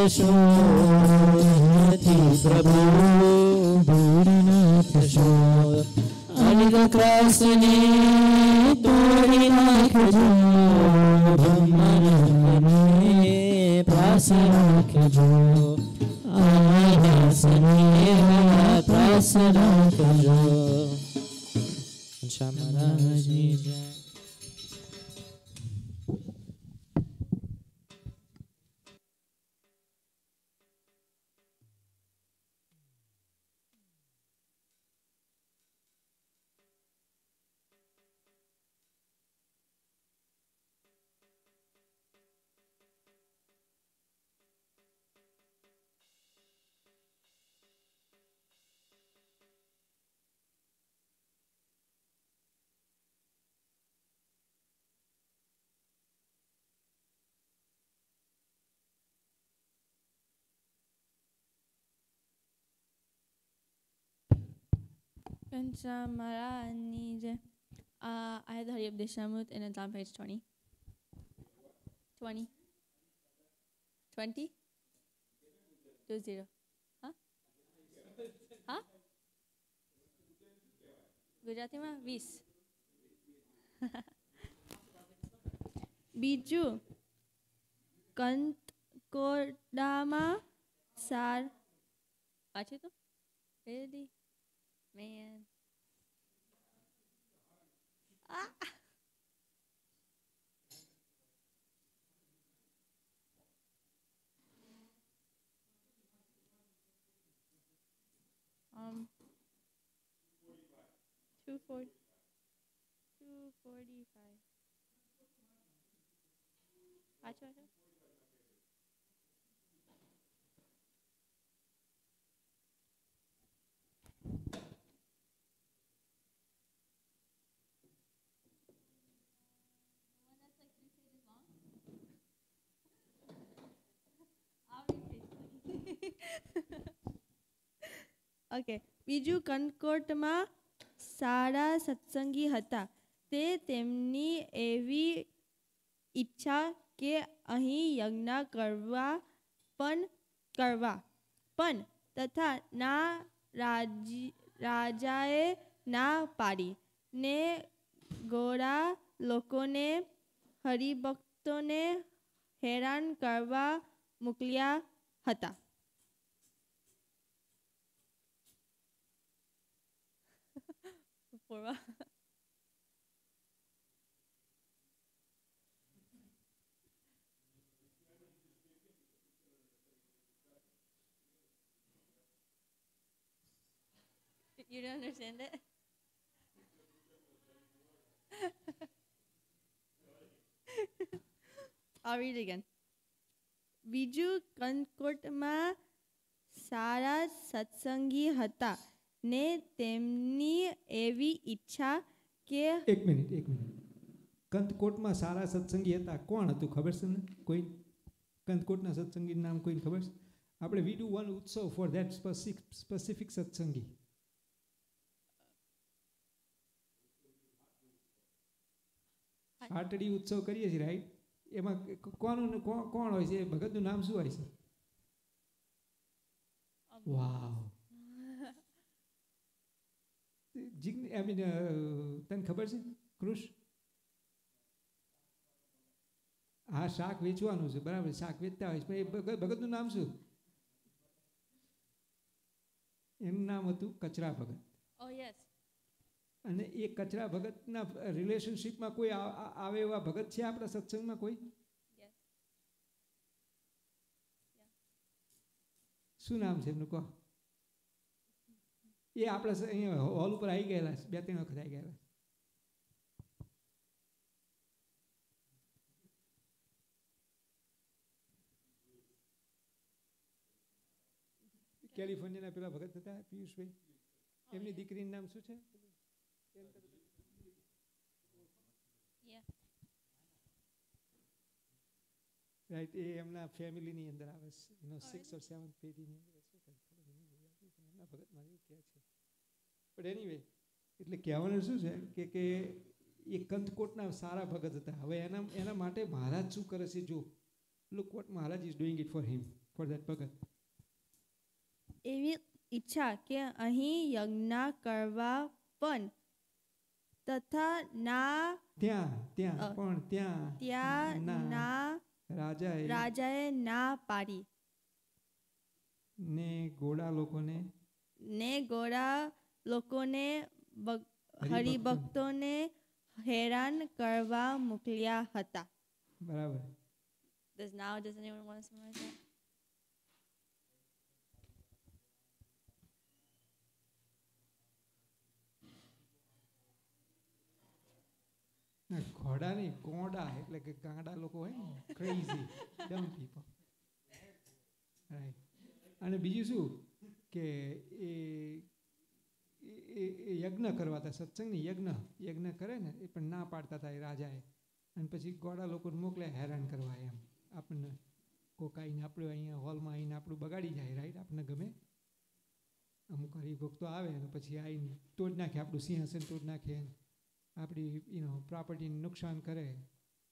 થશો નથી પ્રભુ દૂર ના થશો અનિત ત્રાસને તોડી નાખજો બ્રહ્માનંદને પ્રાસ રાખજો આયાસને પ્રાસ રાખજો શામરાજની જય Kancha Maharani Jai. I had the Hari Abdeshamut and it's on page 20. 20. 20? 20. Huh? Huh? ગુજરાતીમાં 20. બીજું કંકોડામાં સાર પાછી તો really man um 245 પાછો ઓકે બીજું કંકોટમાં સારા સત્સંગી હતા તે તેમની એવી ઈચ્છા કે અહીં યજ્ઞ કરવા તથા ના રાજાએ ના પાડી ને ગોરા લોકોને હરિભક્તોને હેરાન કરવા મોકલ્યા હતા. You don't understand it? I'll read it again. બીજું કંકોટમાં સારા સત્સંગી હતા ને તેમની એવી ઈચ્છા કે એક મિનિટ કંદકોટમાં સારા સત્સંગી હતા. કોણ હતું ખબર છે ને? કોઈ કંદકોટના સત્સંગીનું નામ કોઈને ખબર છે? આપણે વી ડુ વન ઉત્સવ ફોર ધેટ સ્પેસિફિક સત્સંગી. આટડી ઉત્સવ કરીએ છીએ રાઈટ? એમાં કોણ હોય છે? ભગતનું નામ શું હોય છે? વાવ, તને ખબર છે કૃષ? હા, શાક વેચવાનું છે, બરાબર, શાક વેચતા હોય છે. ભગતનું નામ શું? એનું નામ હતું કચરા ભગત. Oh yes. અને એ કચરા ભગતના રિલેશનશિપમાં કોઈ આવે એવા ભગત છે આપણા સત્સંગમાં કોઈ? શું નામ છે એમનું કહો? એ આપણા અહીંયા હોલ ઉપર આવી ગયેલા છે, 2-3 વખત આવી ગયેલા. કેલિફોર્નિયાના પેલા ભગત હતા પિયુષભાઈ, એમની દીકરીનું નામ શું છે? રાઈટ, એ એમના ફેમિલીની અંદર આવે છે, એનો 6 or 7 પેઢીની અંદર એમના ભગત મારી કહે છે. બટ એનીવે, એટલે કહેવાનું શું છે કે એ કંદકોટના સારા ભગત હતા. હવે એના માટે મહારાજ શું કરે છે? જો look what Maharaj is doing it for for that Bhagat. એવી ઈચ્છા કે અહીં યજ્ઞ કરવા પણ તથા ના ત્યાં ત્યાં અ, પણ ત્યાં ત્યાં ના રાજાએ ના પાડી ને ગોળા લોકોને ને ગોરા લોકોને હરિભક્તોને હેરાન કરવા મોકલ્યા હતા. બરાબર. Does anyone want to summarize that? ના ઘોડા નહીં કોડા એટલે કે ગાંડા લોકો હોય ને ક્રેઝી ડમ પીપલ રાઈટ. અને બીજું શું કે એ યજ્ઞ કરવા હતા સત્સંગની યજ્ઞ કરે ને એ પણ ના પાડતા હતા એ રાજાએ. અને પછી ગોડા લોકોને મોકલ્યા હેરાન કરવા એમ. આપણને કોક આવીને આપણે અહીંયા હોલમાં આવીને આપણું બગાડી જાય રાઈટ. આપણને ગમે અમુક હરિભક્તો આવે અને પછી આવીને તોડ નાખે આપણું સિંહાસન તોડ નાખે આપણી પ્રોપર્ટીને નુકસાન કરે.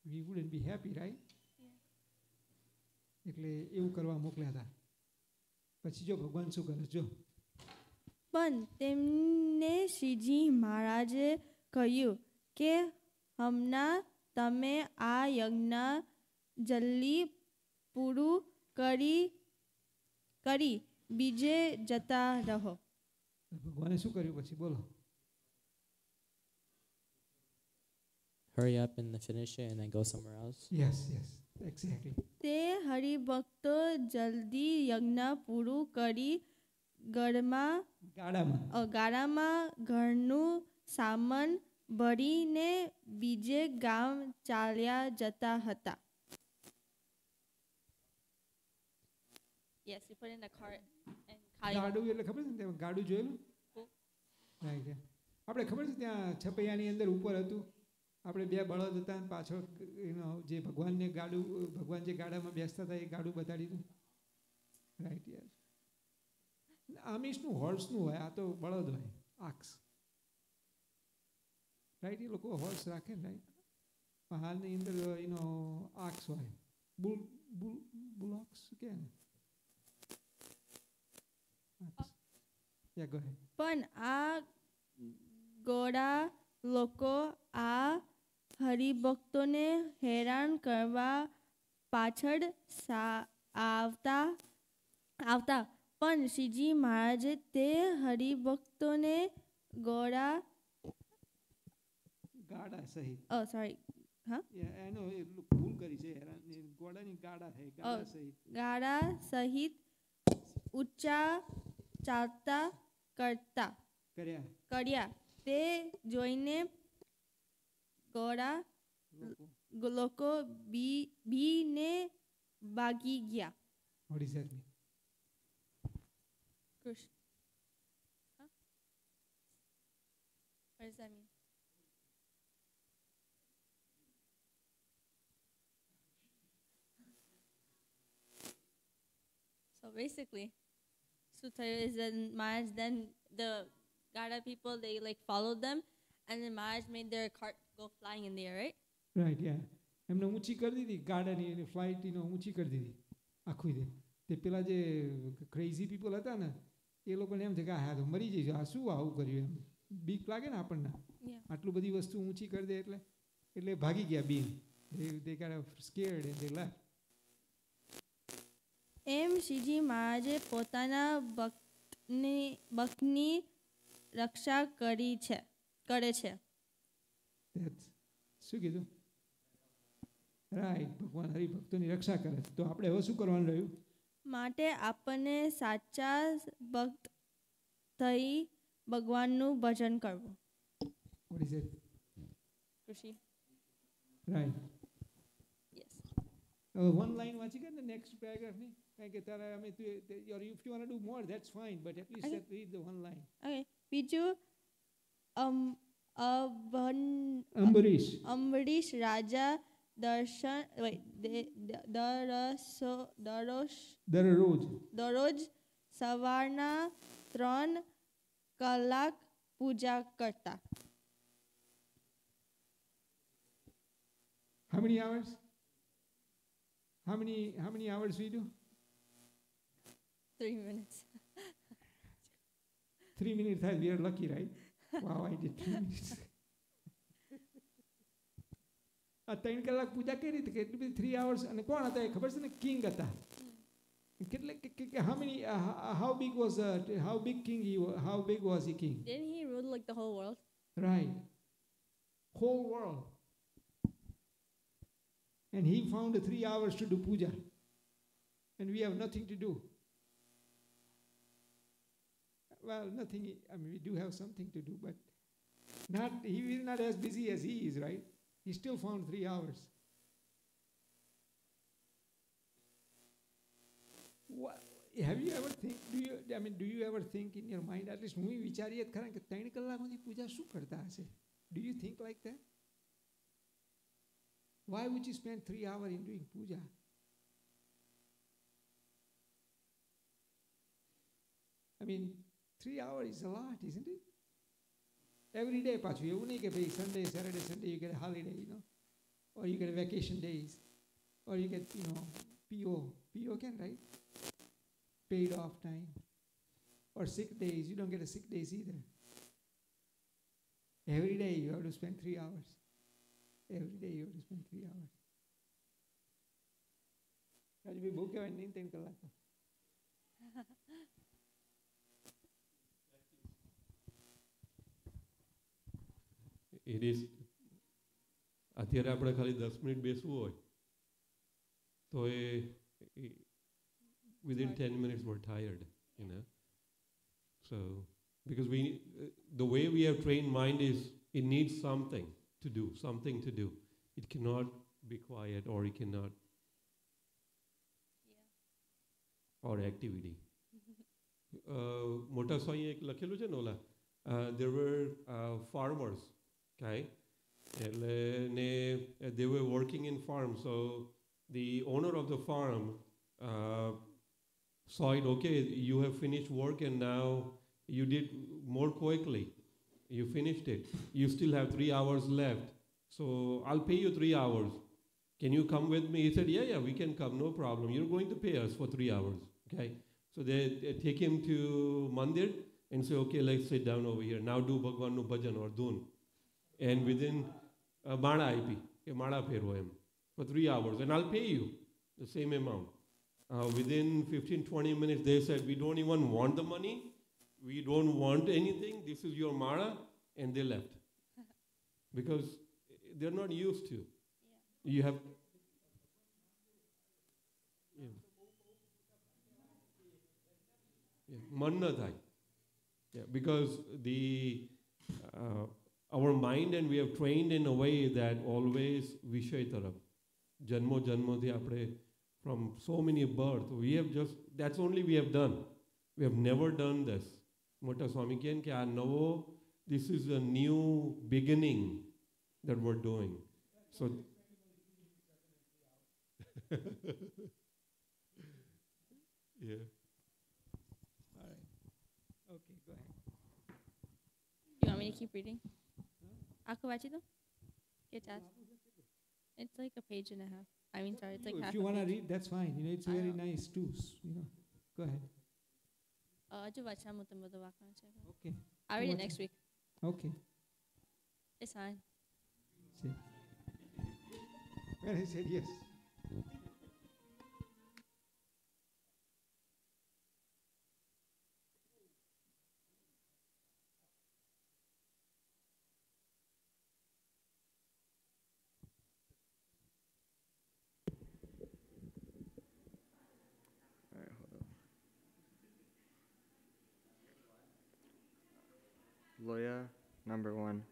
વી વુડન્ટ બી હેપી રાઈટ. એટલે એવું કરવા મોકલ્યા હતા. પછી જો ભગવાન શું કરે જો. પણ તેમને શ્રીજી મહારાજે કહ્યું કે હમણાં તમે આ યજ્ઞ જલ્દી પૂરું કરી બીજે જતા રહો. ભગવાને શું કર્યું પછી બોલો. Hurry up and finish it and then go somewhere else. Yes, exactly. તે હરિભક્તો જલ્દી યજ્ઞ પૂરું કરી ગાડામાં ઘરનું સામાન ભરીને બીજે ગામ ચાલ્યા જતા હતા. Yes, you put in the cart and ગાડું એટલે ખબર છે ને ગાડું જોયેલું રાઈટ. આપણે ખબર છે ત્યાં છપૈયાની અંદર ઉપર હતું આપણે બે બળદ હતા પાછળ જે ભગવાન જે ગાડામાં બેસતા હતા એ ગાડું બતાડી હતું રાઈટ. યાર આમિષનું હોર્સનું હોય આ તો બળદ હોય આક્સ રાઈટ. એ લોકો હોર્સ રાખે ને રાઈટ. હાલની અંદર આક્સ હોય બુલોક્સ કે ને. પણ આ ગોળા લોકો આ હરિભક્તોને હેરાન કરવા પાછળ આવતા પણ શ્રીજી મહારાજે તે હરિભક્તોને ગાડા સહિત એનો ભૂલ કરી છે ગોડાની ગાડા સહિત ઊંચા ચાલતા કર્યા. તે જોઈને ગોળા લોકો બીને ભાગી ગયા. What is that mean? Krishna. Huh? What does that mean? So basically, Sutta is that Maharaj then the Gada people they like followed them, and then Maharaj made their cart go flying in the air, right? Right, yeah. એમને ઊંચી કરી દીધી ગાડાની flight ઊંચી કરી દીધી આખું દે. તે પેલા જે ક્રેઝી પીપલ હતા ને એ લોકોને એમ છે કે હા તો મરી જઈશું આ શું આવું કર્યું એમ બીક લાગે ને આપણને આટલું બધી વસ્તુ ઊંચી કરી દે એટલે ભાગી ગયા બીન. they got scared and they left. એમ શ્રીજી મહારાજે પોતાના ભક્તની રક્ષા કરે છે. શું કીધું રાઈટ. ભગવાન હરિભક્તોની રક્ષા કરે. તો આપણે હવે શું કરવાનું રહ્યું? માટે આપણને સાચા ભક્ત થઈ ભગવાનનું ભજન કરવું. What is it? ખુશી. Right. Yes. One line વાંચી કર ને નેક્સ્ટ પેરેગ્રાફ ની. કારણ કે તારા if you want to do more that's fine but at least read the one line. Okay. બીજું અંબરીશ રાજા દરરોજ સવારના 3 કલાક પૂજા કરતા. How many hours? How many hours we do? 3 minutes. 3 minutes, we are lucky, right? Wow, I did 3 minutes. આ 3 કલાક પૂજા કરી હતી કે એટલી બધી 3 hours અને કોણ હતા એ ખબર છે ને કિંગ હતા કેટલે how many how big was how big king he was, how big was he king? Didn't he rule like the whole world? Right, whole world. And he found 3 hours to do puja, and we have nothing to do. Well, nothing, I mean, we do have something to do, but he is not as busy as he is, right? He still found 3 hours. What, have you ever think, do you ever think in your mind, at least હું વિચારીએ ખરા કે 3 કલાકની પૂજા શું કરતા હશે? Do you think like that? Why would you spend 3 hours in doing puja? I mean, 3 hours is a lot, isn't it? Every day, પાછું એવું નહીં કે ભાઈ Sunday, Saturday, Sunday you get a holiday, you know, or you get a vacation days, or you get, you know, PO can, right? Paid off time, or sick days. You don't get a sick days either. Every day you have to spend 3 hours. Every day you have to spend 3 hours. આજે ભાઈ બહુ કહેવાય નહીં 3 કલાક. It is અત્યારે આપણે ખાલી 10 minute બેસવું હોય તો within 10 minutes we're tired, you know. So because the way we have trained mind is it needs something to do. It cannot be quiet, or it cannot, or activity. મોટા સ્વામી એક લખેલું છે ને ઓલા there were farmers, okay, they were working in farm, so the owner of the farm saw it, okay, you have finished work and now you did more quickly, you finished it, you still have 3 hours left, so I'll pay you 3 hours, can you come with me? He said, yeah, we can come, no problem, you're going to pay us for 3 hours, okay. So they take him to mandir and say, okay, let's sit down over here, now do Bhagwan no bhajan or dun, and within mala IP, mala phero him for 3 hours, and I'll pay you the same amount. Within 15-20 minutes, they said, we don't even want the money, we don't want anything, this is your mala, and they left. Because they're not used to. Yeah. You have... મન ન થાય. Yeah, because our mind and we have trained in a way that always વિષય તરફ જન્મોથી આપણે from so many births, we have just, that's only we have done. We have never done this. Mota Swami કહે કે આ નવો, this is a new beginning that we're doing. So yeah. All right. Okay, go ahead. You want me to keep reading? આખું વાંચી દો? It's like a page and a half. I mean, sorry, it's like half. If you a want to page. read, that's fine. You know, it's very nice too. You know, go ahead. હજુ વાંચવાનું તો બધું વાંચવાનું છે. Okay. I'll read it next week. Okay. It's fine. See. Well, he said yes. Loya, number 1.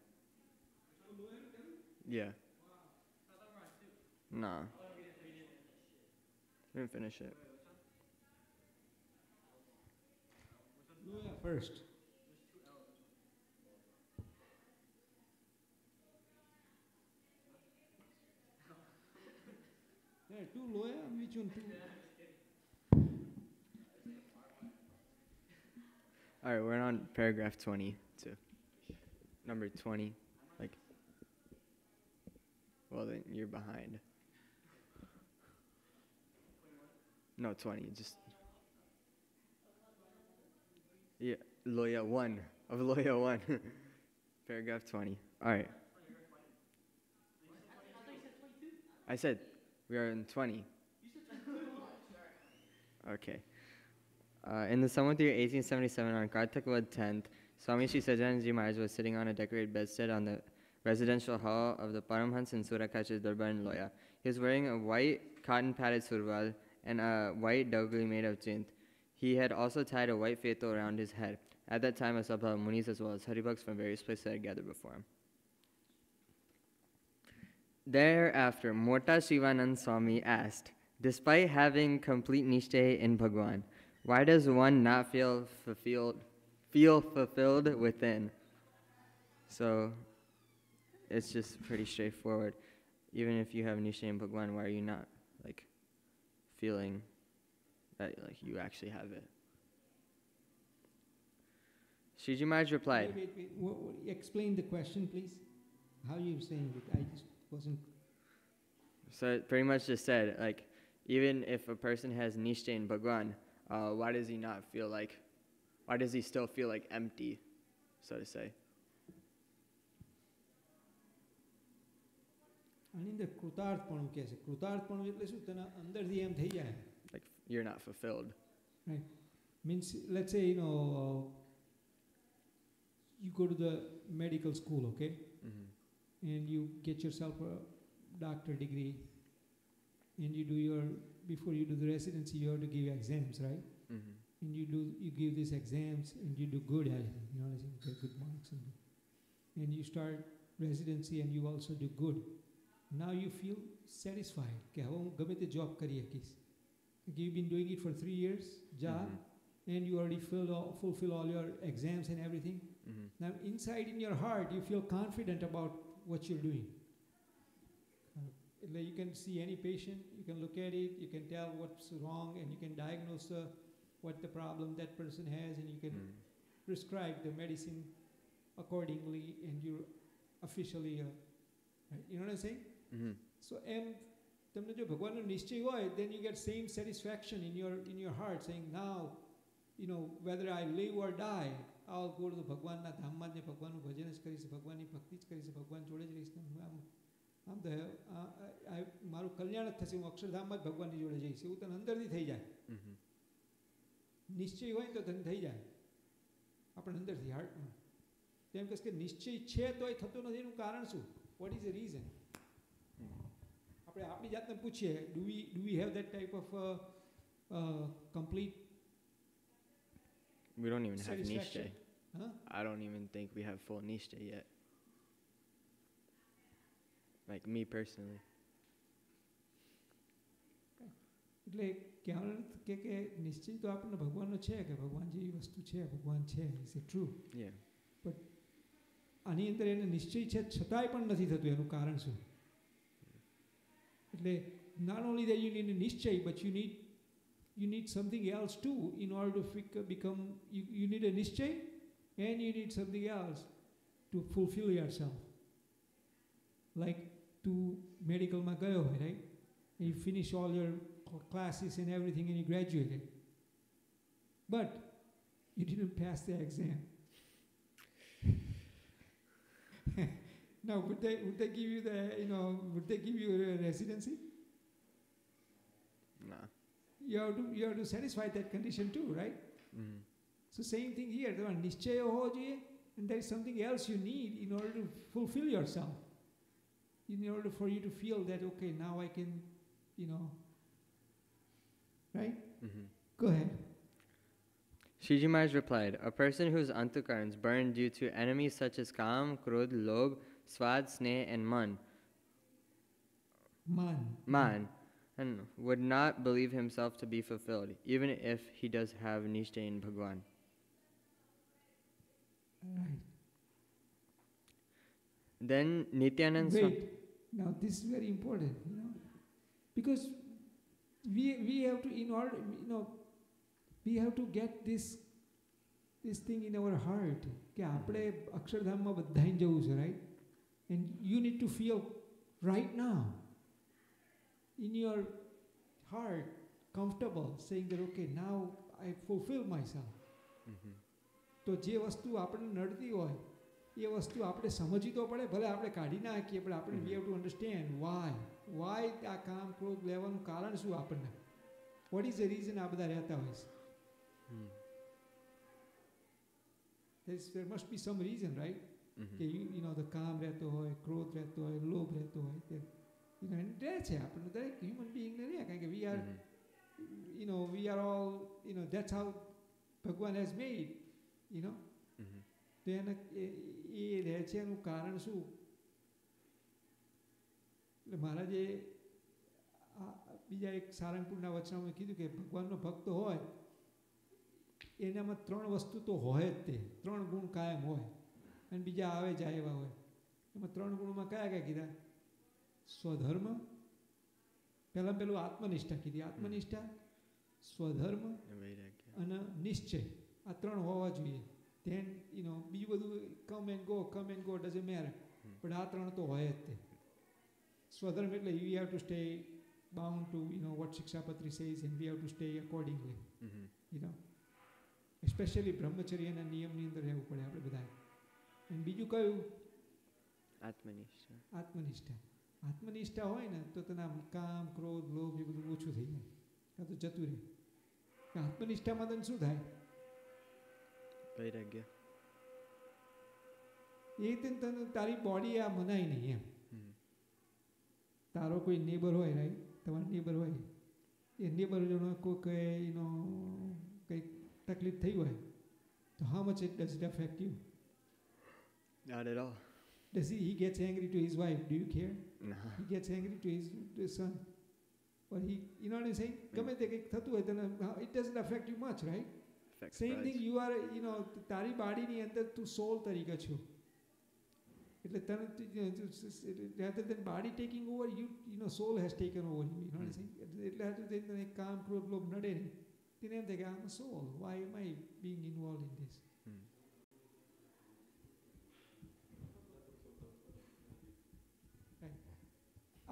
Yeah. Nah. Didn't finish it. Loya first. There are 2 Loya. Which one? 2? All right, we're on paragraph 22. Number 20. Like, well, then you're behind. No, 20. Just Yeah, Loya 1. Of Loya 1. Paragraph 20. All right. I said we are in 20. Okay. In the Samvat year 1877, on Kartik Vad 10th, Swami Shri Sajanji Maharaj was sitting on a decorated bedstead on the residential hall of the Paramhans in Surakach's Darbar in Loya. He was wearing a white cotton-padded surval and a white dogli made of jint. He had also tied a white feto around his head. At that time, a sabha of munis as well as haribhaks from various places had gathered before him. Thereafter, Mota Shivanand Swami asked, despite having complete nishtay in Bhagwan, why does one not feel fulfilled within? So, it's just pretty straightforward. Even if you have nishtay in Bhagwan, why are you not feeling that you actually have it? Shiji Maharaj replied. Wait. Explain the question, please. How are you saying it? I just wasn't. So it pretty much just said, even if a person has nishtay in Bhagwan, why does he still feel empty, so to say? આની અંદર કૃતાર્થપણું કહે છે. કૃતાર્થપણું એટલે શું? તેના અંદરથી એમ થઈ જાય. You're not fulfilled. Right. Means, let's say, you go to the medical school, okay? Mm-hmm. And you get yourself a doctor degree. And before you do the residency, you have to give exams, right? Mm-hmm. And you give these exams and you do good at it. You get good marks. And you start residency and you also do good. Now you feel satisfied. કે હવે હું ગમે તે job કરી શકીશ. You've been doing it for 3 years, job, and you already fulfill all your exams and everything. Mm-hmm. Now inside in your heart, you feel confident about what you're doing. You can see any patient, you can look at it, you can tell what's wrong, and you can diagnose what the problem that person has, and you can prescribe the medicine accordingly, and you're officially, right? You know what I'm saying? Mm-hmm. So, તમને જો ભગવાનનો નિશ્ચય હોય, then you get same satisfaction in your heart, saying now, whether I live or die, I'll go to the ભગવાનના ધામમાં જ ભગવાનનું ભજન જ કરીશ, ભગવાનની ભક્તિ જ કરીશ, ભગવાન જોડે જ રહીશ. મારું કલ્યાણ જ થશે, હું અક્ષરધામમાં જ ભગવાનની જોડે જઈશ, એવું તને અંદરથી થઈ જાય. નિશ્ચય હોય તો તને થઈ જાય આપણે અંદરથી હાર્ટમાં. તેમ કહેશ કે નિશ્ચય છે તોય થતું નથી, એનું કારણ શું? What is the reason? આપણે આપણી જાતને પૂછીએ, do we have that type of complete We don't even have nishtay. Huh? I don't even think we have full nishtay yet. Me personally. એટલે કહેવાનો કે નિશ્ચય તો આપણને ભગવાનનો છે કે ભગવાન જેવી વસ્તુ છે, ભગવાન છે, is it true? Yeah. But આની અંદર એને નિશ્ચય છે છતાંય પણ નથી થતું, એનું કારણ શું? એટલે not only that you need a નિશ્ચય, but you need something else too in order to become, you need a નિશ્ચય and you need something else to fulfill yourself. Like to medical માં ગયો હોય, right? And you finish all your classes and everything and you graduated. But you didn't pass the exam. Now, would they give you would they give you a residency? Nah. You have to satisfy that condition too, right? Mm-hmm. So same thing here. Nischaya ho jaye, and there is something else you need in order to fulfill yourself. In order for you to feel that, okay, now I can, right? Mm-hmm. Go ahead. Shiji Maharaj replied, a person whose antakarans burn due to enemies such as Kam, Krodh, Lobh, Swad, Sneh, and Man, and would not believe himself to be fulfilled, even if he does have nishtay in Bhagwan. Right. Then Nityanand Wait. Now this is very important, because we have to, we have to get this thing in our heart. કે આપણે અક્ષરધામમાં બધાને જવું છે, right? And you need to feel right now in your heart comfortable saying that, okay, now I fulfill myself. Mm-hmm. તો જે વસ્તુ આપણને નડતી હોય એ વસ્તુ આપણે સમજવી તો પડે, ભલે આપણે કાઢી ના શકીએ, પણ આપણે we have to understand why આ કામ ક્રોધ લેવાનું કારણ શું આપણને, વોટ ઇઝ ધ રીઝન આ બધા રહેતા હોય છે. There must be some reason, right? કે you know the કામ રહેતો હોય, ક્રોધ રહેતો હોય, લોભ રહેતો હોય, તે રહે છે આપણને દરેક હ્યુમન બિંગને રહે, કારણ કે we are all that's how ભગવાન has made, તો એને એ રહે છે એનું કારણ શું. એટલે મહારાજે બીજા એક સારંગપુરના વચનામાં કીધું કે ભગવાનનો ભક્ત હોય એનામાં 3 વસ્તુ તો હોય જ, તે 3 ગુણ કાયમ હોય, અને બીજા આવે જાય એવા હોય. એમાં 3 ગુણમાં કયા કયા કીધા? સ્વધર્મ, પેલું આત્મનિષ્ઠા કીધી, આત્મનિષ્ઠા, સ્વધર્મ અને નિશ્ચય, આ 3 હોવા જોઈએ. ધેન બીજું બધું come and go doesn't matter, પણ આ 3 તો હોય જ તે. સ્વધર્મ એટલે you have to stay bound to what Shikshapatri says, and we have to stay accordingly. Especially બ્રહ્મચર્યના નિયમની અંદર રહેવું પડે આપણે બધાએ. અને બીજું કયું? આત્મનિષ્ઠા હોય ને તો તને કામ ક્રોધ લોભ એ બધું ઓછું થઈ જાય, કાં તો જતું રહે. આત્મનિષ્ઠામાં તને શું થાય? વૈરાગ્ય. એ તને તારી બોડી આ મનાય નહીં એમ. તારો કોઈ નેબર હોય, રાઈટ, તમારો નેબર હોય, એ નેબર કોઈ કંઈક તકલીફ થઈ હોય તો how much it does it affect you? Not at all. Does he gets angry to his wife, do you care? No. He gets angry to his son, or he, you know what I'm saying? ગમે તે કંઈક થતું હોય તને, it doesn't affect you much, right? Same thing, you are, તારી બાડીની અંદર તું સોલ તરીકે છો, એટલે તને rather than body taking over, soul has taken over you, you know what I'm saying? એટલે તને કામ ક્રોધ લોભ નડે ને તેને એમ થાય કે I'm a soul, why am I being involved in this?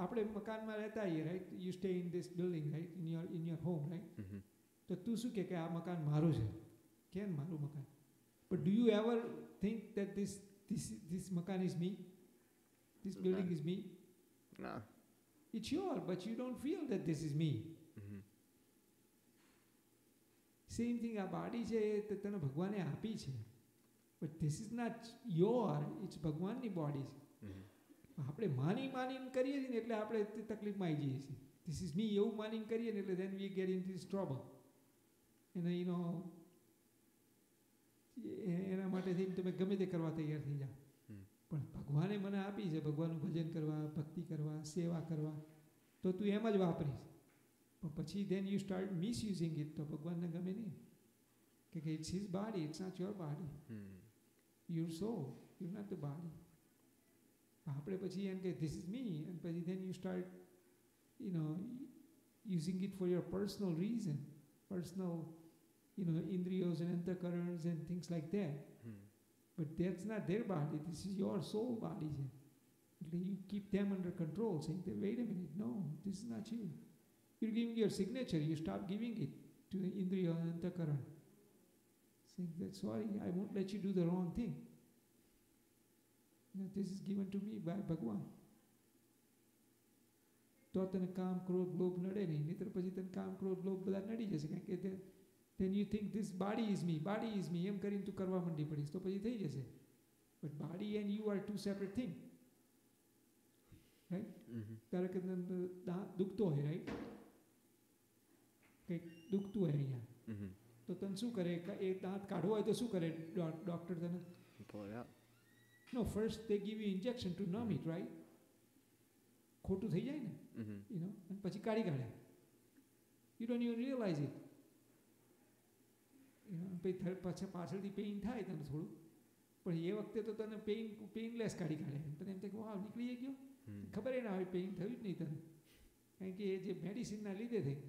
આપણે મકાનમાં રહેતા હોઈએ, right, you stay in this building, right, in your home, right. તો તું શું કે આ મકાન મારું છે, કેમ મારું મકાન? But do you ever think that this મકાન is me, this building is me? No. It's yours, but you don't feel that this is me. Same thing, આ બાડી છે એ તને ભગવાને આપી છે, but this is not your, it's ભગવાનની body છે. આપણે માનીને કરીએ છીએ ને એટલે આપણે તકલીફમાં આવી જઈએ છીએ. This is me એવું માનીને કરીએ ને એટલે then we get into this trouble. અને એના માટે થઈને તમે ગમે તે કરવા તૈયાર થઈ જાઓ, પણ ભગવાને મને આપી છે ભગવાનનું ભજન કરવા, ભક્તિ કરવા, સેવા કરવા, તો તું એમ જ વાપરીશ. પણ પછી then you start misusing it, તો ભગવાનને ગમે નહીં કે it's his body, it's not your body. Your soul, you're not the body. આપણે પછી એમ કે this is me, and પછી then you start using it for your personal reason, personal indriyos and antakarans and things like that. But that's not their body, this is your soul body. You keep them under control, saying that, wait a minute, no, this is not you. You're giving your signature, you stop giving it to the indriya and antakaran, saying that, sorry, I won't let you do the wrong thing. This is given to me by Bhagwan. તો તને કામ ક્રોધ લોભ નડે નહીં, નહીતર પછી તને કામ ક્રોધ લોભ બધા નડી જશે, કારણ કે then you think this body is me એમ કરીને તું કરવા માંડી પડીશ, તો પછી થઈ જશે. But body and you are two separate things, right? તારે કે દાંત દુખતો હોય, રાઈટ, કંઈક દુખતું હોય અહીંયા, તો તને શું કરે? એ દાંત કાઢવો હોય તો શું કરે ડૉક્ટર તને? Pull it out. No, first they give you injection to numb it, right? ખોટું થઈ જાય ને, અને પછી કાઢી કાઢે. You don't even realize it. પછી પાછળથી પેઇન થાય તને થોડું, પણ એ વખતે તો તને પેઇનલેસ કાઢી કાઢે. તને એમ થાય કે વાહ નીકળી ગયો, ખબર ના આવે પેઇન થયું જ નહીં તને, કારણ કે એ જે મેડિસિનના લીધે થઈ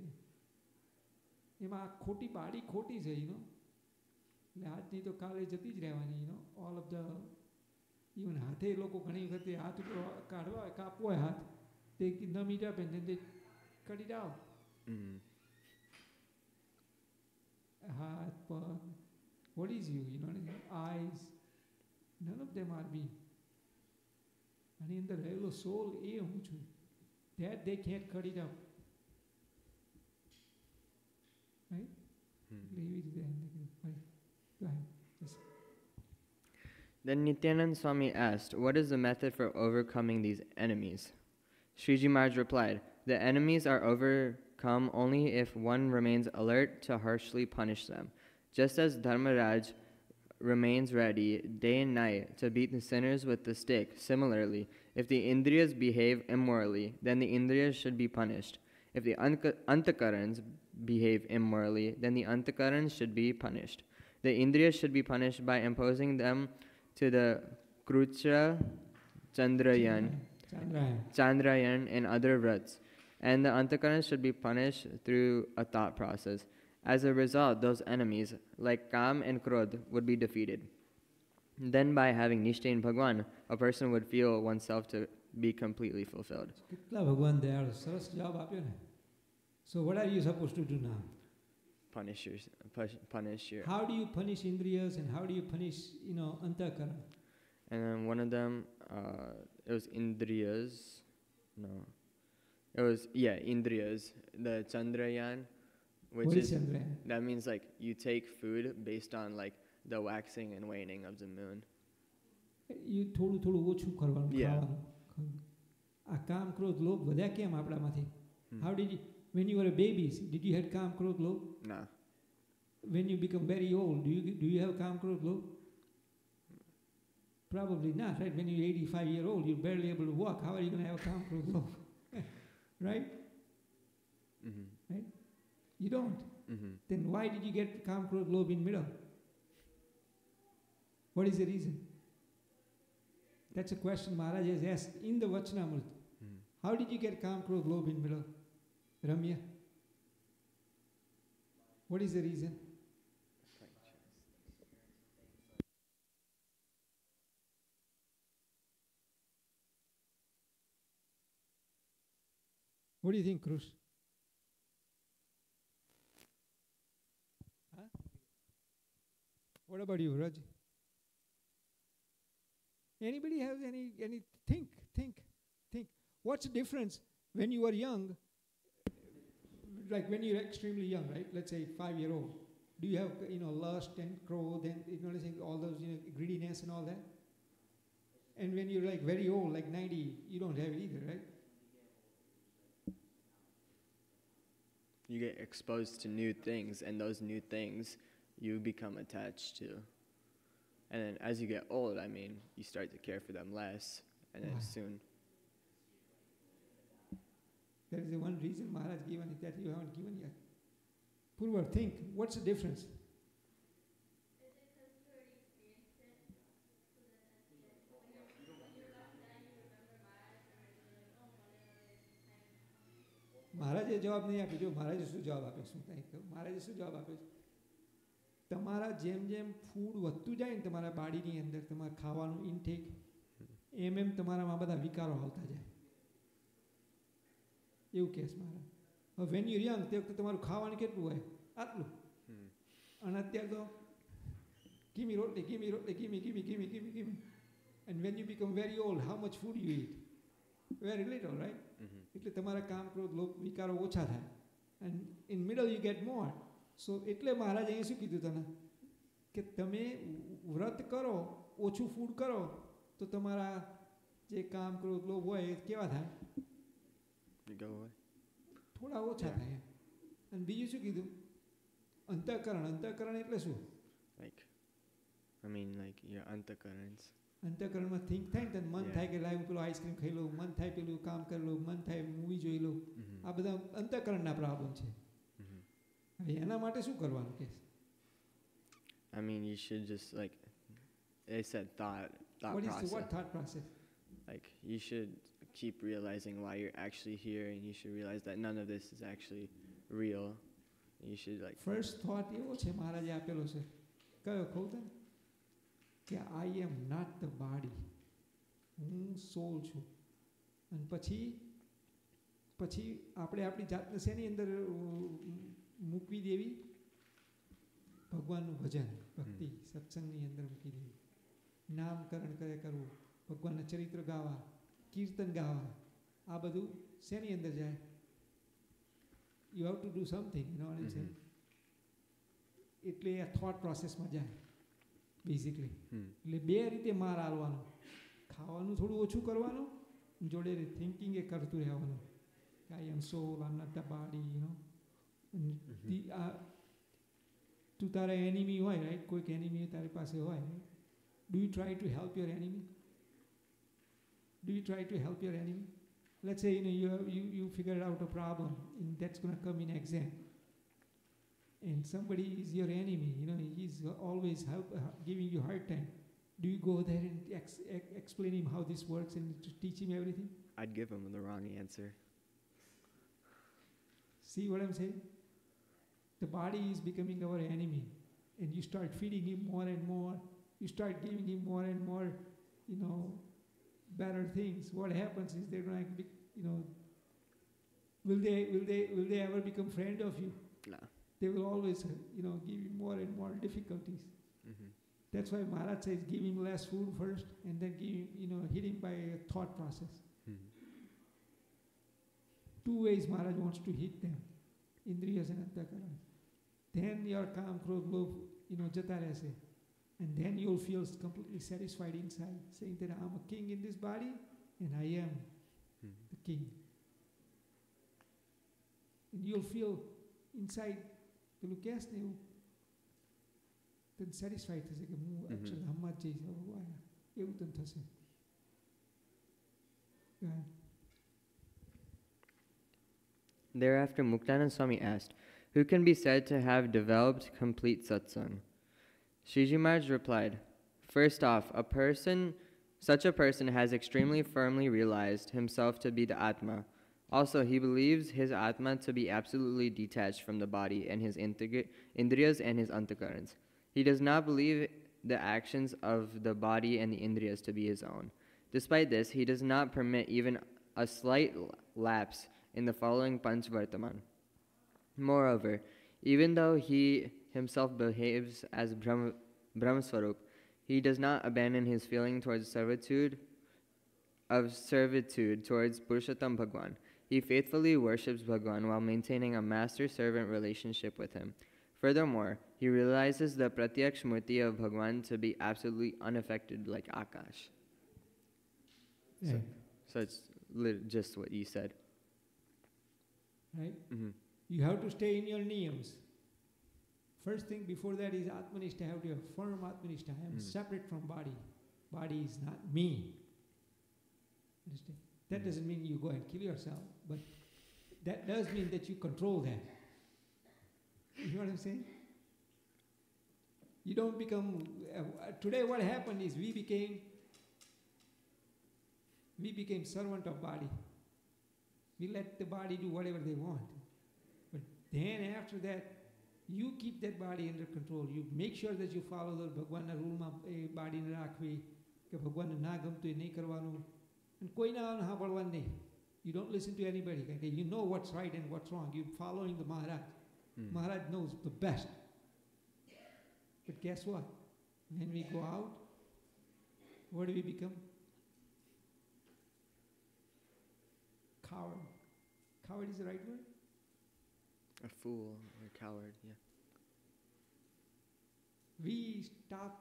એમાં આ ખોટી બાડી ખોટી છે, એટલે આજની તો કાલે જતી જ રહેવાની. ઓલ ઓફ ધ ઇવન હાથે લોકો ઘણી વખતે હાથ ઉપર કાઢવા કાપવો હોય હાથ, તે ન મીઠા પેન તે કટ ઇટ આઉટ. હાથ પગ what is you? You know what I mean? Eyes, none of them are me. આની અંદર રહેલો સોલ એ હું છું. That they can't cut it out. Right? એટલે એવી રીતે એમને કીધું, ભાઈ, go ahead. Just Then Nityanand Swami asked, what is the method for overcoming these enemies? Sriji Maharaj replied, the enemies are overcome only if one remains alert to harshly punish them. Just as Dharmaraj remains ready day and night to beat the sinners with the stick, similarly, if the Indriyas behave immorally, then the Indriyas should be punished. If the Antakarans behave immorally, then the Antakarans should be punished. The Indriyas should be punished by imposing them to the Krutra, Chandrayan and other vrats. And the Antakarans should be punished through a thought process. As a result, those enemies, like Kam and Krodh, would be defeated. Then by having Nishtay in Bhagwan, a person would feel oneself to be completely fulfilled. કેટલા ભગવાન દયાળુ, સરસ જવાબ આપ્યો ને. So what are you supposed to do now? Punish your. How do you punish Indriyas and how do you punish, Antakarana? And then one of them, it was Indriyas. No. It was, Indriyas. The Chandrayan, which What is, is Chandrayaan? that means like you take food based on like the waxing and waning of the moon. You થોડું થોડું ઓછું કરવાનું, Yeah. ખાવાનું. આ કામ ક્રોધ લોભ વધ્યા કેમ આપણામાંથી? How did you, when you were a baby, did you have કામ ક્રોધ લોભ? No. When you become very old, do you have કામ ક્રોધ લોભ? Probably not, right? When you're 85-year-old, you're barely able to walk. How are you going to have કામ ક્રોધ લોભ? Right? Mm-hmm. Right? You don't. Mm-hmm. Then why did you get calm, krodh, lobh in middle? What is the reason? That's a question Maharaj has asked in the Vachanamrita. Mm-hmm. How did you get calm, krodh, lobh in middle? Ramya? What is the reason? What do you think, Krush? What about you, Raj? Anybody have any think. What's the difference when you are young, like when you're extremely young, right? Let's say 5-year-old. Do you have, lust and growth and, all those, greediness and all that? And when you're like very old, like 90, you don't have it either, right? You get exposed to new things, and those new things you become attached to. And then as you get old, you start to care for them less, and then soon. There is the one reason Maharaj given it that you haven't given yet. Purva, think, what's the difference? મહારાજે જવાબ નહીં આપ્યો. જો મહારાજે શું જવાબ આપ્યો, શું કંઈ કહું, મહારાજે શું જવાબ આપ્યો છે? તમારા જેમ જેમ ફૂડ વધતું જાય ને તમારા બાડીની અંદર, તમારા ખાવાનું ઇન્ટેક, એમ એમ તમારામાં બધા વિકારો આવતા જાય, એવું કહેશ મહારાજ. હવે વેન યુ યંગ તે વખતે તમારું ખાવાનું કેટલું હોય? આટલું. અને અત્યારે તો ગીમી રોટલી, ગીમી રોટલી, ગીમી. And when you become very old, how much food you eat? Very little, right? એટલે તમારા કામ ક્રોધ લોભ વિકારો ઓછા થાય. And in middle you get more. So એટલે મહારાજ અહીં શું કીધું તને કે તમે વ્રત કરો, ઓછું ફૂડ કરો, તો તમારા જે કામ ક્રોધ લોભ હોય એ કેવા થાય? થોડા ઓછા થાય. અને બીજું શું કીધું? અંતઃકરણ. અંતઃકરણ એટલે શું? Like your antakarans. અંતઃકરણમાં થિંક થાય ને તને મન થાય કે લાય હું પેલું આઈસ્ક્રીમ ખાઈ લઉં, મન થાય પેલું કામ કરી લઉં, મન થાય મૂવી જોઈ લઉં. આ બધા અંતઃકરણના પ્રોબ્લેમ છે. હવે એના માટે શું કરવાનું કે? You should just they said thought process. What thought process? You should keep realizing why you're actually here, and you should realize that none of this is actually real. You should First thought એવો છે મહારાજે આપેલો છે. કયો કહું તને? કે I am not the body. હું સોલ છું. અને પછી આપણે આપણી જાતને શેની અંદર મૂકવી દેવી? ભગવાનનું ભજન. ભક્તિ સત્સંગની અંદર મૂકી દેવી, નામકરણ કરે કરવું, ભગવાનના ચરિત્ર ગાવા, કીર્તન ગાવા, આ બધું શેની અંદર જાય? You have to do something, you know what I am saying. એટલે આ થોટ પ્રોસેસમાં જાય બેઝિકલી. એટલે બે રીતે માર આલવાનો, ખાવાનું થોડું ઓછું કરવાનું, જોડે થિંકિંગ એ કરતું રહેવાનું. I am soul, I am not the body, you know. તું તારા એનિમી હોય, રાઈટ, કોઈક એનિમી તારી પાસે હોય, do you try to help your enemy? Do you try to help your enemy? Let's say you figured out a problem and that's going to come in exam, and somebody is your enemy. He's always giving you hard time. Do you go there and explain him how this works and to teach him everything? I'd give him the wrong answer. See what I'm saying? The body is becoming our enemy, and you start feeding him more and more. You start giving him more and more, better things. What happens is they're going to be, will they ever become friend of you? No. They will always, give you more and more difficulties. That's why Maharaj says give him less food first and then hit him by a thought process. Two ways Maharaj wants to hit them, Indriyas and Antakaran. Then your calm, krodh, lobh, jata rehse. And then you'll feel completely satisfied inside, saying that I'm a king in this body and I am the king. And you'll feel inside, પેલું કહેશ ને એવું તને satisfied થશે કે હું અક્ષર ધામમાં જ જઈશ, એવું તને થશે. Thereafter, Muktanand Swami asked, who can be said to have developed complete satsang? Shiji Maharaj replied, first off, such a person has extremely firmly realized himself to be the Atma. Also, he believes his Atma to be absolutely detached from the body and his Indriyas and his Antakarans. He does not believe the actions of the body and the Indriyas to be his own. Despite this, he does not permit even a slight lapse in the following Panch Vartaman. Moreover, even though he himself behaves as Brahmaswarup, he does not abandon his feeling towards servitude towards Purushottam Bhagwan. He faithfully worships Bhagwan while maintaining a master-servant relationship with him. Furthermore, he realizes the Pratyaksh Murti of Bhagwan to be absolutely unaffected like Akash. Yeah. So it's just what you said. Right? You have to stay in your niyams. First thing before that is Atmanishta. Have to have firm Atmanishta. I am separate from body. Body is not me. Understand? That doesn't mean you go and kill yourself, but that does mean that you control that. You know what I'm saying? You don't become... today what happened is we became servant of body. We let the body do whatever they want. But then after that, you keep that body under control. You make sure that you follow the Bhagwanna rule માં body ને રાખવી કે ભગવાનને ના ગમતું એ નહીં કરવાનું અને કોઈના સાંભળવાનું નહીં. You don't listen to anybody. You know what's right and what's wrong. You're following the Maharaj. Maharaj knows the best. But guess what? When we go out, what do we become? Coward. Coward is the right word? A fool or a coward, yeah. We stop,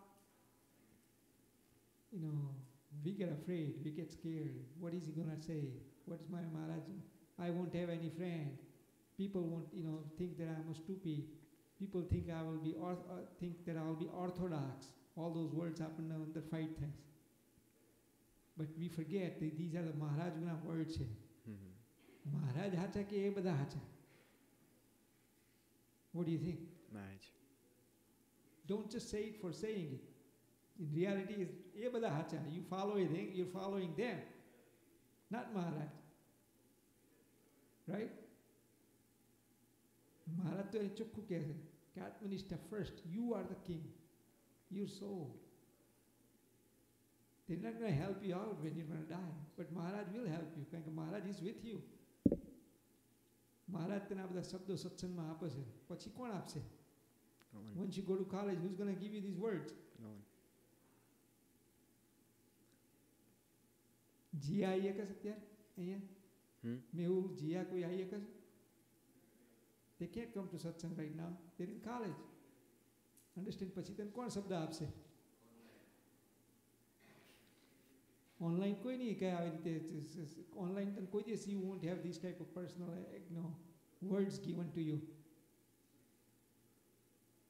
we get afraid, we get scared. What is he going to say? What's my Maharaj? I won't have any friend. People won't, think that I'm a stupid. People think I will be orthodox. All those words happen on the fight test. But we forget that these are the Maharaj's words here. Maharaj hacha ke e bada hacha. What do you think? Maharaj. Don't just say it for saying it. In reality, it's e bada hacha. You follow it, you're following them, not Maharaj. Right? Maharaj to chokku કહે છે કે આત્મનિષ્ઠા first. You are the king. Your soul. They're not going to help you out when you're going to die. But Maharaj will help you. કારણ કે Maharaj is with you. Maharaj તને આ બધા શબ્દો સત્સંગમાં આપે છે. પછી કોણ આપશે? No one. Once you go to college, who's going to give you these words? No one. Jiya આવીએ કે અત્યારે અહીંયા મેહુલ જીયા કોઈ આવીએ કે they can't come to satsang right now, they're in college. Understand? પછી તને કોણ શબ્દ આપશે? ઓનલાઈન કોઈ નહીં કઈ આવી રીતે ઓનલાઈન તને કોઈ દિવસ you won't have these type of personal words given to you.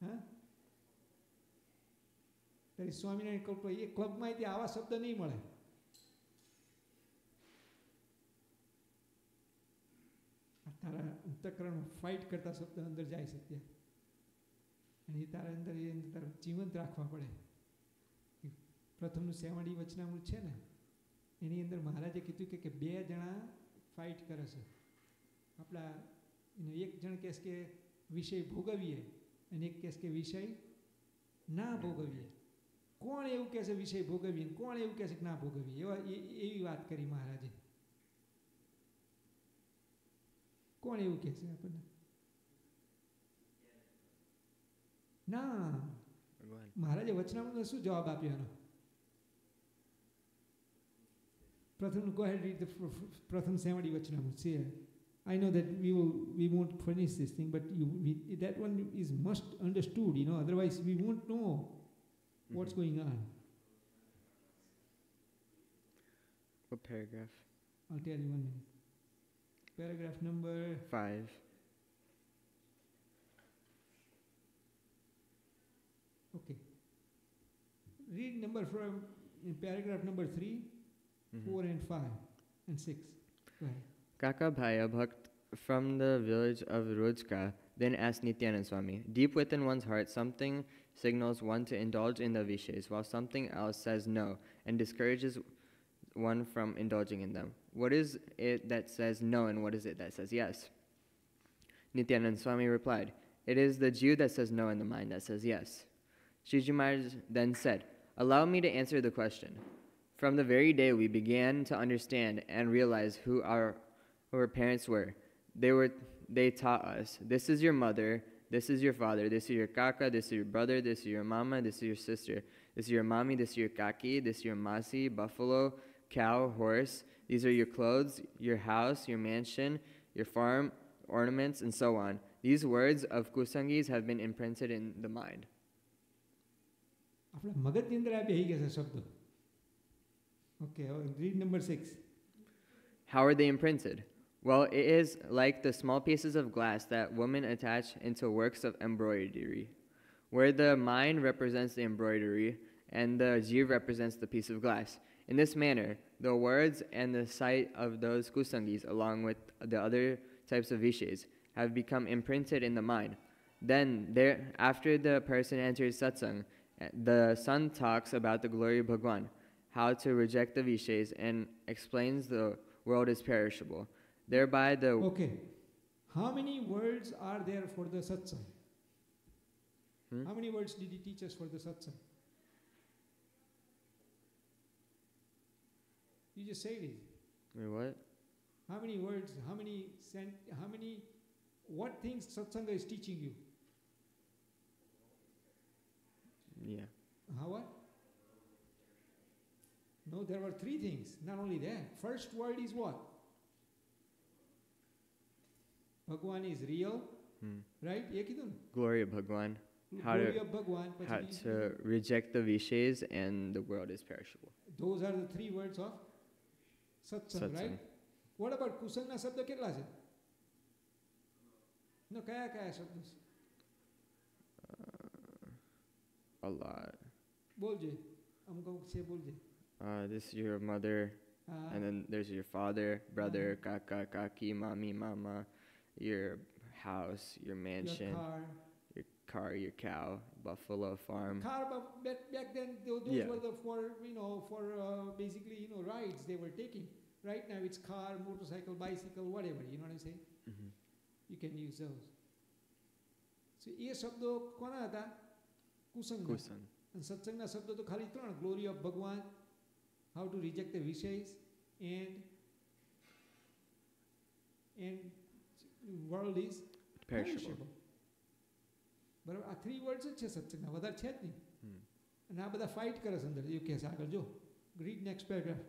હા તારી સ્વામિનારાયણ ક્લબ એ ક્લબમાં આવા શબ્દ નહીં મળે. તારા અંતઃકરણ ફાઇટ કરતા શબ્દ અંદર જાય છે ત્યાં અને એ તારા અંદર એ તારે જીવંત રાખવા પડે. પ્રથમનું સેવાડી વચનામૃત છે ને એની અંદર મહારાજે કીધું કે બે જણા ફાઇટ કરે છે. આપણા એક જણ કહેશે કે વિષય ભોગવીએ અને એક કહેશે કે વિષય ના ભોગવીએ. કોણ એવું કહેશે વિષય ભોગવીએ કોણ એવું કહેશે કે ના ભોગવીએ? એવી વાત કરી મહારાજે. કોણ એવું કહે છે આપણને? ના, મહારાજે વચનામૃતનો શું જવાબ આપ્યો એનો? પ્રથમ go ahead read the પ્રથમ સેવાડી વચનામૃત. See, I know that we won't finish this thing, but that one is must understood, otherwise we won't know what's going on. What paragraph? I'll tell you 1 minute. Paragraph number 5. Okay. Read number from paragraph number 3, 4 and 5 and 6. Go ahead. Kaka Bhaya Bhakt from the village of Rojka then asked Nityanand Swami, deep within one's heart something signals one to indulge in the vishayas, while something else says no and discourages one from indulging in them. What is it that says no and what is it that says yes? Nityanand Swami replied, it is the Jew that says no and the mind that says yes. Shiji Maharaj then said, allow me to answer the question. From the very day we began to understand and realize who our parents were, they taught us, this is your mother, this is your father, this is your kaka, this is your brother, this is your mama, this is your sister, this is your mommy, this is your kaki, this is your masi, buffalo, cow, horse. These are your clothes, your house, your mansion, your farm, ornaments, and so on. These words of kusangis have been imprinted in the mind. આપણા મગજની અંદર આ બેહી ગયા છે શબ્દો. Okay, read number 6. How are they imprinted? Well, it is like the small pieces of glass that women attach into works of embroidery, where the mind represents the embroidery and the jeev represents the piece of glass. In this manner, the words and the sight of those kusangis, along with the other types of vishayas, have become imprinted in the mind. Then, after the person enters satsang, the son talks about the glory of Bhagwan, how to reject the vishayas, and explains the world is perishable. Thereby the... Okay. How many words are there for the satsang? How many words did he teach us for the satsang? You just said it. Wait, what? How many words, what things satsanga is teaching you? Yeah. How what? No, there were 3 things. Not only that. First word is what? Bhagwan is real. Right? Ye kidun? Glory of Bhagwan. Glory of Bhagwan. How to reject the vishayas and the world is perishable. Those are the 3 words of satsang, right? What about kusangna શબ્દ કેટલા છે? No, કયા શબ્દ છે? A lot. બોલજે. અમુક છે બોલજે. This is your mother, and then there's your father, brother, kaka, kaki, mommy, mama, your house, your mansion, your car, your cow, buffalo farm. Car, but back then those were the for basically rides they were taking. Right now it's car, motorcycle, bicycle, whatever. You know what I'm saying? You can use those. So ये शब्दों કોના હતા? કુસંગ. અને સત્સંગના શબ્દો તો ખાલી 3: glory of Bhagwan, how to reject the vishayas, and world is perishable. બરાબર, આ 3 વર્ડ્સ જ છે સત્સંગના, વધારે છે જ નહીં. Hmm. અને આ બધા ફાઇટ કરે છે અંદર. એ કહે છે આગળ જો, read next paragraph.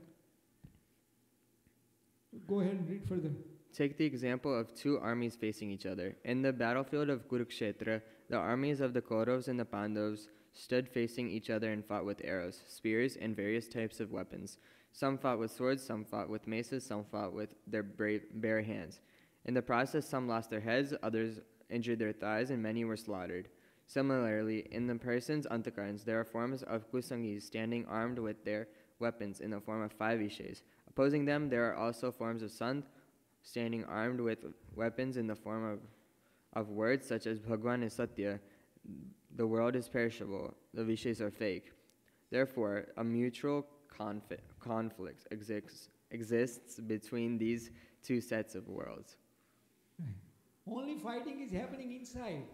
Go ahead and read further. Take the example of two armies facing each other. In the battlefield of Kurukshetra, the armies of the Kauravas and the Pandavas stood facing each other and fought with arrows, spears, and various types of weapons. Some fought with swords, some fought with maces, some fought with their bare hands. In the process, some lost their heads, others injured their thighs, and many were slaughtered. Similarly, in the person's antakarans, there are forms of kusangis standing armed with their weapons in the form of 5 vishes. Opposing them, there are also forms of sant standing armed with weapons in the form of words such as Bhagwan is Satya, the world is perishable, the vishes are fake. Therefore, a mutual conflict exists between these two sets of worlds. Only fighting is happening inside.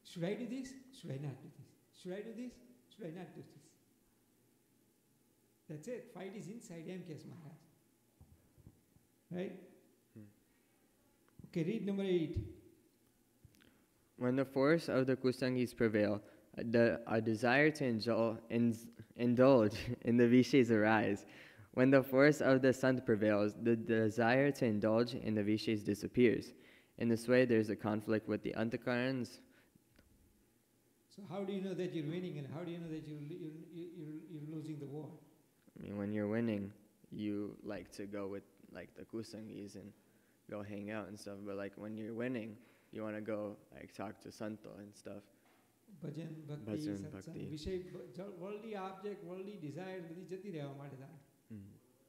Should I do this? Should I not do this? Should I do this? Should I not do this? That's it. Fight is inside M.K.S. Maharaj. Right? Okay, read number 8. When the force of the kusangis prevail, a desire to indulge in the vishes arise. When the force of the sant prevails, the desire to indulge in the vishes disappears. In this way, there is a conflict with the antakarans. So how do you know that you're winning, and how do you know that you're losing the war? I mean, when you're winning, you like to go with like the kusangis and go hang out and stuff. But like when you're winning, you want to go like talk to santo and stuff. ભજન ભક્તિ Bhajan, સત્સંગ bhakti. વિષય worldly object worldly Dzire બધી જતી રહેવા માટે થાય.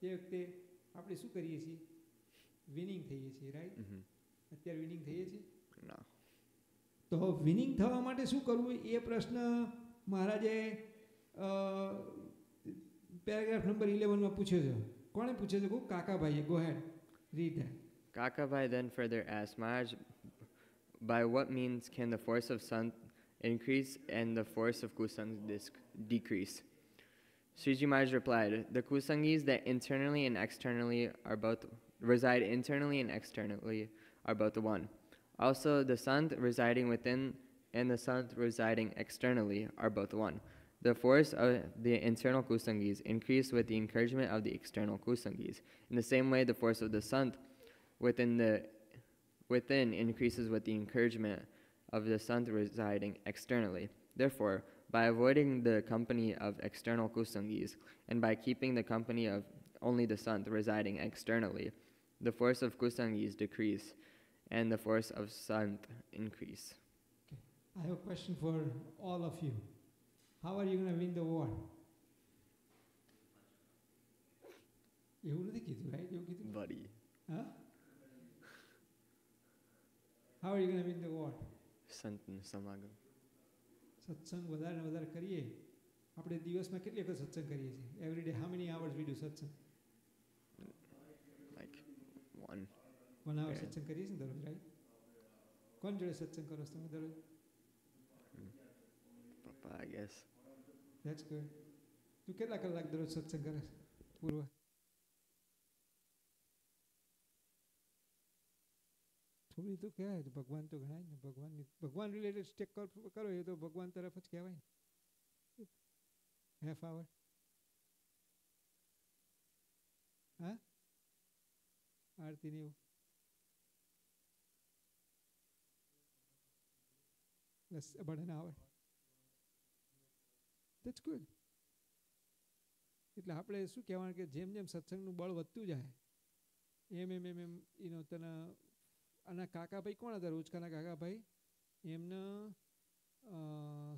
એ વખતે આપણે શું કરીએ છીએ? વિનિંગ થઈએ છીએ, રાઈટ? અત્યારે વિનિંગ થઈએ છીએ? No. તો વિનિંગ થવા માટે શું કરવું એ પ્રશ્ન મહારાજે પેરેગ્રાફ નંબર 11 માં પૂછ્યો છે. કોણે પૂછ્યો છે? કાકાભાઈએ. Go ahead, read that. Kakabai then further asked, Maharaj, by what means can the force of sant increase and the force of kusangs decrease? Sriji Maharaj replied, the kusangis that internally and externally are both reside internally and externally are both one. Also, the sant residing within and the sant residing externally are both one. The force of the internal kusangis increase with the encouragement of the external kusangis. In the same way, the force of the sant within increases with the encouragement of the sant residing externally. Therefore, by avoiding the company of external kusangis and by keeping the company of only the sant residing externally, the force of kusangis decrease and the force of sant increase. Okay. I have a question for all of you. How are you going to win the war? એવું નથી કીધું, right? એવું કીધું? Buddy. Huh? How are you going to win the war? Sant samagam. સત્સંગ વધારે ને વધારે કરીએ. આપણે દિવસમાં કેટલી વખત સત્સંગ કરીએ છીએ? Every day how many hours we do સત્સંગ? Like 1. 1 hour Yeah. સત્સંગ કરીએ છીએ દરરોજ, રાઈટ? કોણ જોડે સત્સંગ કરો છો તમે દરરોજ? Papa, I guess. That's good. તું કેટલા કલાક દરરોજ સત્સંગ કરે છે? પૂર્વ? થોડી તો કહેવાય. તો ભગવાન તો ગણાય ને. ભગવાન રિલેટેડ સ્ટેક કરો એ તો ભગવાન તરફ જ કહેવાય. હાફ આવર? હા, આરતી ને એવું? બસ about an hour. That's good. એટલે આપણે શું કહેવાનું કે જેમ જેમ સત્સંગનું બળ વધતું જાય એમ તને આના કાકાભાઈ કોણ હતા? રોજકાના કાકાભાઈ. એમને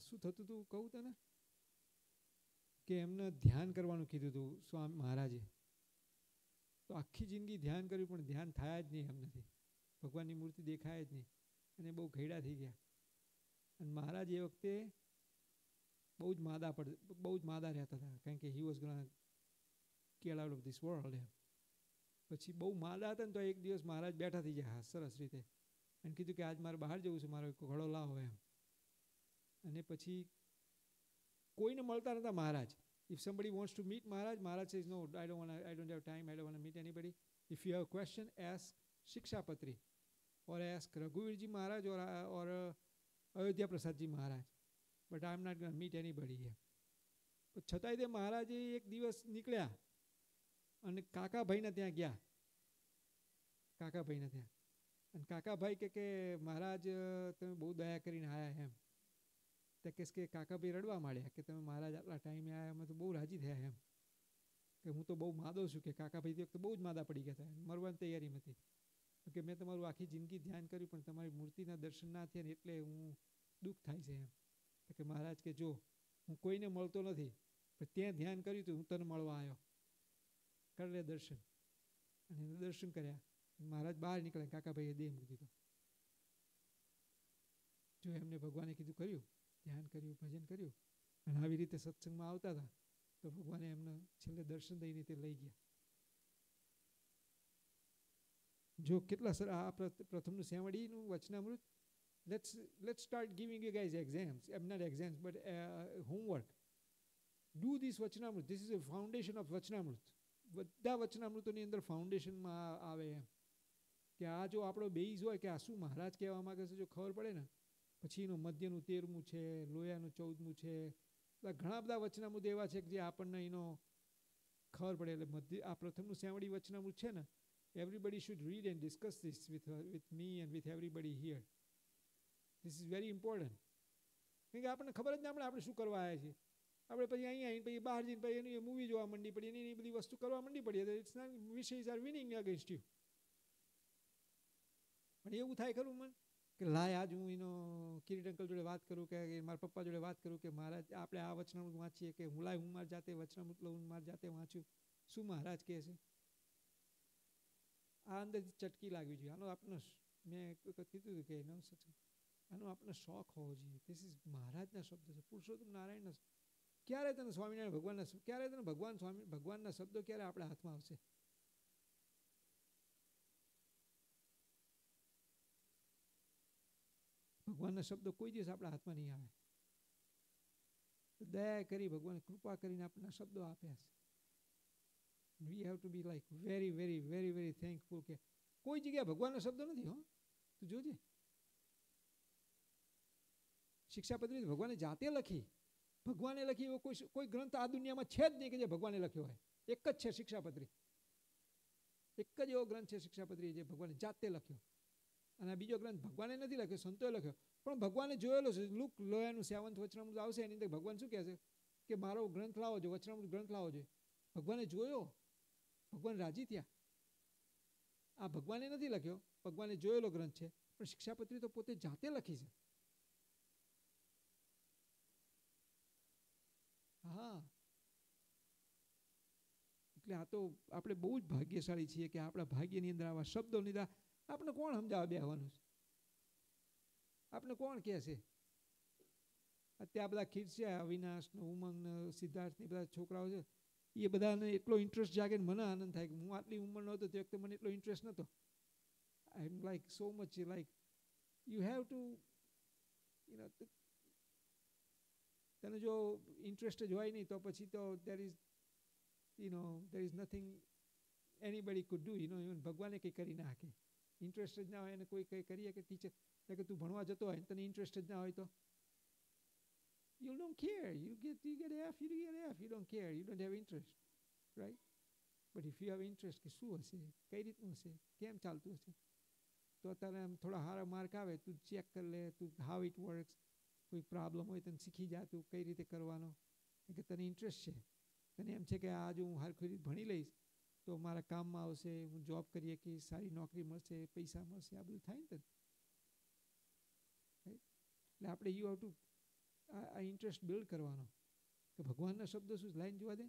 શું થતું હતું કહું તને? કે એમને ધ્યાન કરવાનું કીધું હતું સ્વામી મહારાજે. તો આખી જિંદગી ધ્યાન કર્યું પણ ધ્યાન થાય જ નહીં એમનાથી. ભગવાનની મૂર્તિ દેખાય જ નહીં અને બહુ ઘેડા થઈ ગયા. અને મહારાજ એ વખતે બહુ જ માદા રહેતા હતા, કારણ કે he was gonna get out of this world એમ. પછી બહુ માદા હતા ને તો એક દિવસ મહારાજ બેઠા થઈ ગયા સરસ રીતે અને કીધું કે આજ મારે બહાર જવું છે, મારો ઘોડો લાવો એમ. અને પછી કોઈને મળતા નતા મહારાજ. If somebody wants to meet Maharaj, Maharaj says, no, I don't have time, I don't want to meet anybody. If you have a question, ask Shikshapatri or ask Raghuvirji Maharaj or Ayodhya Prasadji Maharaj, but I am not gonna meet anybody here. છતાંય તે મહારાજે એક દિવસ નીકળ્યા અને કાકાભાઈના ત્યાં ગયા, કાકાભાઈના ત્યાં. અને કાકાભાઈ કે મહારાજ તમે બહુ દયા કરીને આવ્યા એમ. તે કે કાકાભાઈ રડવા માંડ્યા કે તમે મહારાજ આટલા ટાઈમે આવ્યા, અમે તો બહુ રાજી થયા એમ, કે હું તો બહુ માદો છું. કે કાકાભાઈ તે વખતે બહુ જ માદા પડી ગયા હતા, મરવાની તૈયારીમાં હતી. કે મેં તમારું આખી જિંદગી ધ્યાન કર્યું પણ તમારી મૂર્તિના દર્શન ના થયા ને એટલે હું દુઃખ થાય છે એમ. કે મહારાજ કે જો હું કોઈને મળતો નથી, પણ ત્યાં ધ્યાન કર્યું તો હું તને મળવા આવ્યો, કર લે દર્શન. અને એને દર્શન કર્યા. મહારાજ બહાર નીકળ્યા, કાકાભાઈએ દેહ મૂકી દીધો. જો એમને ભગવાને કીધું કર્યું, ધ્યાન કર્યું, ભજન કર્યું, અને આવી રીતે સત્સંગમાં આવતા હતા તો ભગવાને એમને છેલ્લે દર્શન દઈને તે લઈ ગયા. જો કેટલા સર આ પ્રથમનું સેવડીનું વચનામૃત. Let's start giving you guys exams. Not exams, but homework. Do this Vachanamrut. This is a foundation of વચનામૃત. બધા વચનામૃતોની અંદર ફાઉન્ડેશનમાં આવે એમ કે આ જો આપણો બેઝ હોય કે આ શું મહારાજ કહેવા માંગે છે, જો ખબર પડે ને પછી એનું મધ્યનું 13મું છે, લોયાનું 14મું છે, ઘણા બધા વચનામૃત એવા છે કે જે આપણને એનો ખબર પડે. એટલે મધ્ય આ પ્રથમનું સેવડી વચનામૃત છે ને, everybody should read and discuss this with me and with everybody here. This is very important. કેમ કે આપણને ખબર જ ના પડે આપણે શું કરવા આવ્યા છીએ. આપણે પછી અહીંયા આવીને પછી બહાર જઈને પછી એની મૂવી જોવા માંડી પડી, એની બધી વસ્તુ કરવા માંડી પડીએ તો it's not wishes are winning against you. પણ એવું થાય ખરું મન કે લાય આજ હું એનો કિરીટ અંકલ જોડે વાત કરું કે મારા પપ્પા જોડે વાત કરું કે મહારાજ આપણે આ વચનામૃત વાંચીએ, કે હું લાય હું મારી જાતે વચનામૃત લઉં, મારી જાતે વાંચ્યું, શું મહારાજ કહે છે. આ અંદરથી ચટકી લાગવી જોઈએ. આનો આપણને મેં કીધું હતું કે નવ સત્સંગ આનો આપણને શોખ હોવો જોઈએ. ધીસ ઇઝ મહારાજના શબ્દો છે, પુરુષોત્તમ નારાયણના. ક્યારે તને સ્વામિનારાયણ ભગવાનના, ક્યારે તને ભગવાનના શબ્દો ક્યારે આપણા હાથમાં આવશે? ભગવાનના શબ્દો કોઈ દિવસ આપણા હાથમાં નહીં આવે. દયા કરી ભગવાન કૃપા કરીને આપણને શબ્દો આપ્યા છે. We have to be like very very very very thankful. કે કોઈ જગ્યાએ ભગવાનના શબ્દો નથી. હો તું જોજે, શિક્ષાપત્રી ભગવાને જાતે લખી, ભગવાને લખી એવો કોઈ ગ્રંથ આ દુનિયામાં છે જ નહીં કે જે ભગવાને લખ્યો હોય. એક જ છે શિક્ષાપત્રી, એક જ એવો ગ્રંથ છે શિક્ષાપત્રી જે ભગવાને જાતે લખ્યો. અને આ બીજો ગ્રંથ ભગવાને નથી લખ્યો, સંતોએ લખ્યો, પણ ભગવાને જોયેલો છે. લુક લોયાનું 7th વચનામૃત આવશે, એની અંદર ભગવાન શું કહે છે કે મારો ગ્રંથ લાવો છો, વચનામૃત ગ્રંથ લાવો છો. ભગવાને જોયો, ભગવાન રાજી થયા. આ ભગવાને નથી લખ્યો, ભગવાને જોયેલો ગ્રંથ છે, પણ શિક્ષાપત્રી તો પોતે જાતે લખી છે. હા, એટલે આ તો આપણે બહુ જ ભાગ્યશાળી છીએ કે આપણા ભાગ્યની અંદર આવા શબ્દો લીધા. આપણે કોણ સમજાવવા બેહવાનું છે? આપણે કોણ કહે છે? અત્યારે બધા કિડ્સ છે, અવિનાશ ને ઉમંગ ને સિદ્ધાર્થ ને બધા છોકરાઓ છે, એ બધાને એટલો ઇન્ટરેસ્ટ જાગે ને મને આનંદ થાય કે હું આટલી ઉંમરનો હતો તે વખતે મને એટલો ઇન્ટરેસ્ટ નહોતો. I am like so much like you have to તને જો ઇન્ટરેસ્ટ જ હોય નહીં તો પછી તો there is nothing anybody could do. Even ભગવાને કંઈ કરી ના શકે. ઇન્ટરેસ્ટ જ ના હોય એને કોઈ કંઈ કરીએ કે ટીચર કે તું ભણવા જતો હોય તને ઇન્ટરેસ્ટ જ ના હોય તો you don't care. You get F, you get F. You don't care. You don't have interest, right? But if you have interest કે શું હશે, કઈ રીતનું હશે, કેમ ચાલતું હશે, તો તારે આમ થોડા સારા માર્ક આવે, તું ચેક કરી લે, તું હાઉ ઇટ વર્ક્સ. કોઈ પ્રોબ્લેમ હોય તને શીખી જા, તું કઈ રીતે કરવાનો, કે તને ઇન્ટરેસ્ટ છે. તને એમ છે કે આ જો હું હરખી રીતે ભણી લઈશ તો મારા કામમાં આવશે, હું જોબ કરીએ કે સારી નોકરી મળશે, પૈસા મળશે, આ બધું થાય ને તને. એટલે આપણે યુ હેવ ટુ આ ઇન્ટરેસ્ટ બિલ્ડ કરવાનો કે ભગવાનના શબ્દો શું લાઈન જોવા દે.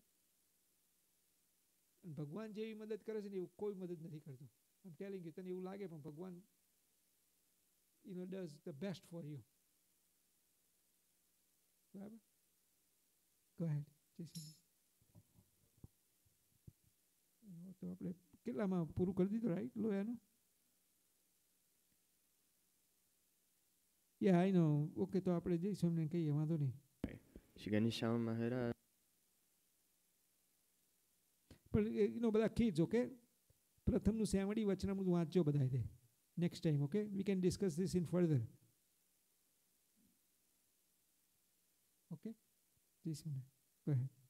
અને ભગવાન જેવી મદદ કરે છે ને એવું કોઈ મદદ નથી કરતું. આમ ટેલિંગ યુ, તને એવું લાગે પણ ભગવાન does the best for you. બરાબર? Go ahead. તો આપણે કેટલામાં પૂરું કરી દીધું, right? લોયાનું. Yeah, I know. Okay, તો આપણે જઈશું એમને કહીએ, વાંધો નહીં. G.M.S.M Maharaj. પણ બધા kids, okay? પ્રથમનું સેવડી વચનામૃત વાંચજો બધા. Next time, okay? We can discuss this in further. Okay? Please, go ahead.